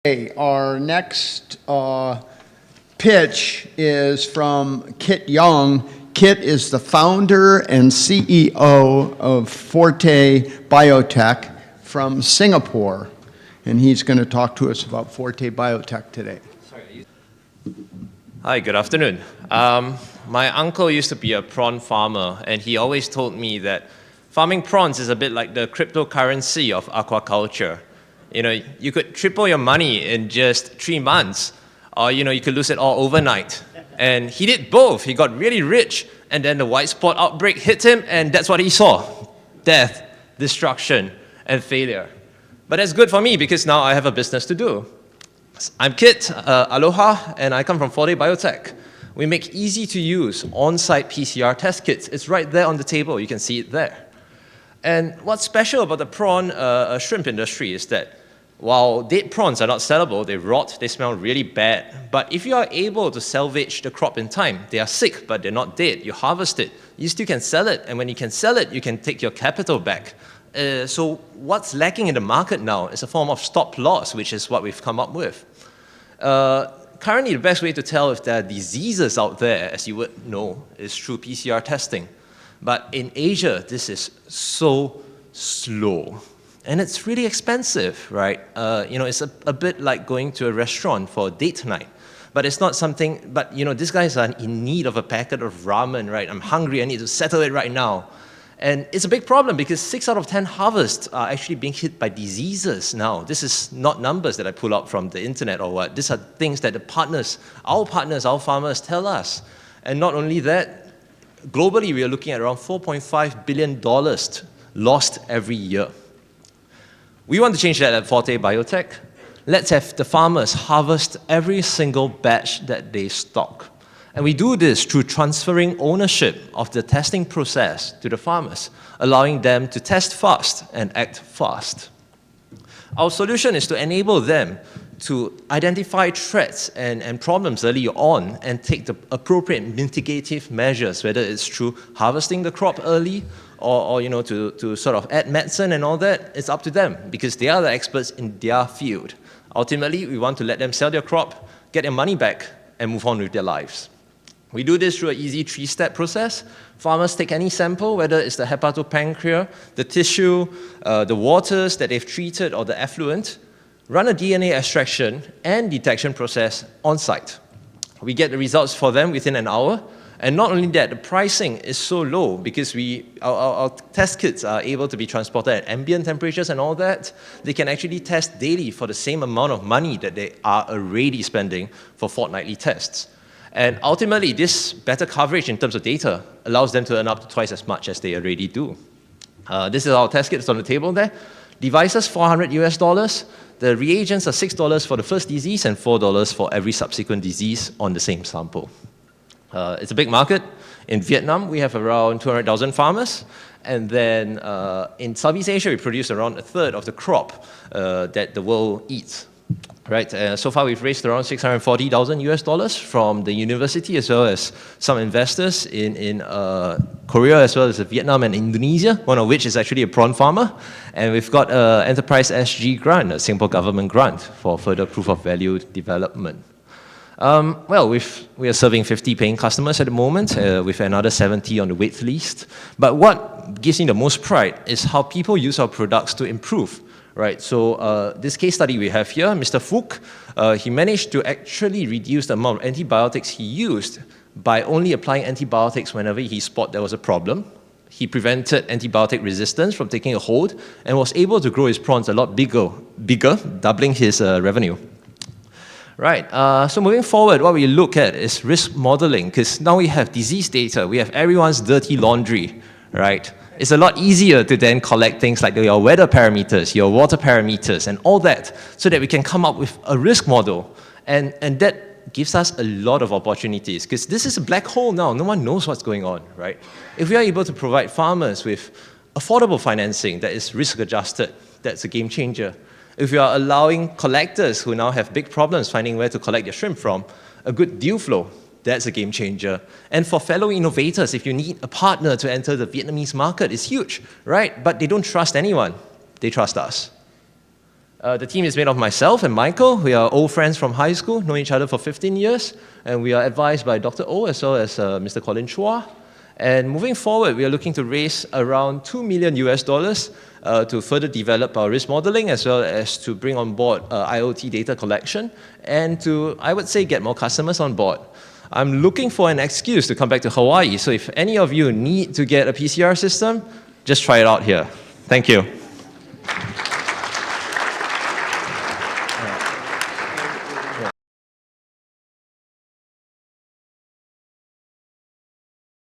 Okay, our next pitch is from Kit Young. Kit is the founder and CEO of Forte Biotech from Singapore, and he's going to talk to us about Forte Biotech today. Hi, good afternoon. My uncle used to be a prawn farmer, and he always told me that farming prawns is a bit like the cryptocurrency of aquaculture. You know, you could triple your money in just 3 months, or you could lose it all overnight. And he did both. He got really rich, and then the white spot outbreak hit him, and that's what he saw: death, destruction, and failure. But that's good for me because now I have a business to do. I'm Kit, aloha, and I come from Forte Biotech. We make easy-to-use on-site PCR test kits. It's right there on the table. You can see it there. And what's special about the prawn shrimp industry is that while dead prawns are not sellable, they rot, they smell really bad. But if you are able to salvage the crop in time, they are sick, but they're not dead. You harvest it, you still can sell it, and when you can sell it, you can take your capital back. So what's lacking in the market now is a form of stop loss, which is what we've come up with. Currently, the best way to tell if there are diseases out there, as you would know, is through PCR testing. But in Asia, this is so slow. And it's really expensive, right? It's a bit like going to a restaurant for a date night. But it's not something, but these guys are in need of a packet of ramen, right? I'm hungry, I need to settle it right now. And it's a big problem because 6 out of 10 harvests are actually being hit by diseases now. This is not numbers that I pull up from the internet or what. These are things that our farmers tell us. And not only that, globally, we are looking at around $4.5 billion lost every year. We want to change that at Forte Biotech. Let's have the farmers harvest every single batch that they stock. And we do this through transferring ownership of the testing process to the farmers, allowing them to test fast and act fast. Our solution is to enable them to identify threats and problems early on and take the appropriate mitigative measures, whether it's through harvesting the crop early or to sort of add medicine and all that. It's up to them because they are the experts in their field. Ultimately, we want to let them sell their crop, get their money back, and move on with their lives. We do this through an easy 3-step process. Farmers take any sample, whether it's the hepatopancreas, the tissue, the waters that they've treated, or the effluent, run a DNA extraction and detection process on site. We get the results for them within an hour. And not only that, the pricing is so low because our test kits are able to be transported at ambient temperatures and all that. They can actually test daily for the same amount of money that they are already spending for fortnightly tests. And ultimately, this better coverage in terms of data allows them to earn up to twice as much as they already do. This is our test kits on the table there. Devices, $400 US. The reagents are $6 for the first disease and $4 for every subsequent disease on the same sample. It's a big market. In Vietnam, we have around 200,000 farmers. And then in Southeast Asia, we produce around 1/3 of the crop that the world eats. Right. So far, we've raised around $640,000 US from the university as well as some investors in Korea as well as Vietnam and Indonesia, one of which is actually a prawn farmer. And we've got an Enterprise SG grant, a Singapore government grant for further proof of value development. We are serving 50 paying customers at the moment, with another 70 on the wait list. But what gives me the most pride is how people use our products to improve. Right, so this case study we have here, Mr. Phuc, he managed to actually reduce the amount of antibiotics he used by only applying antibiotics whenever he spotted there was a problem. He prevented antibiotic resistance from taking a hold and was able to grow his prawns a lot bigger, doubling his revenue. Right, so moving forward, what we look at is risk modeling, because now we have disease data, we have everyone's dirty laundry, right? It's a lot easier to then collect things like your weather parameters, your water parameters, and all that, so that we can come up with a risk model. And that gives us a lot of opportunities, because this is a black hole now. No one knows what's going on, right? If we are able to provide farmers with affordable financing that is risk-adjusted, that's a game changer. If we are allowing collectors who now have big problems finding where to collect their shrimp from, a good deal flow, that's a game changer. And for fellow innovators, if you need a partner to enter the Vietnamese market, it's huge, right? But they don't trust anyone. They trust us. The team is made of myself and Michael. We are old friends from high school, know each other for 15 years, and we are advised by Dr. O as well as Mr. Colin Chua. And moving forward, we are looking to raise around $2 million to further develop our risk modeling, as well as to bring on board IoT data collection, and to, I would say, get more customers on board. I'm looking for an excuse to come back to Hawaii, so if any of you need to get a PCR system, just try it out here. Thank you.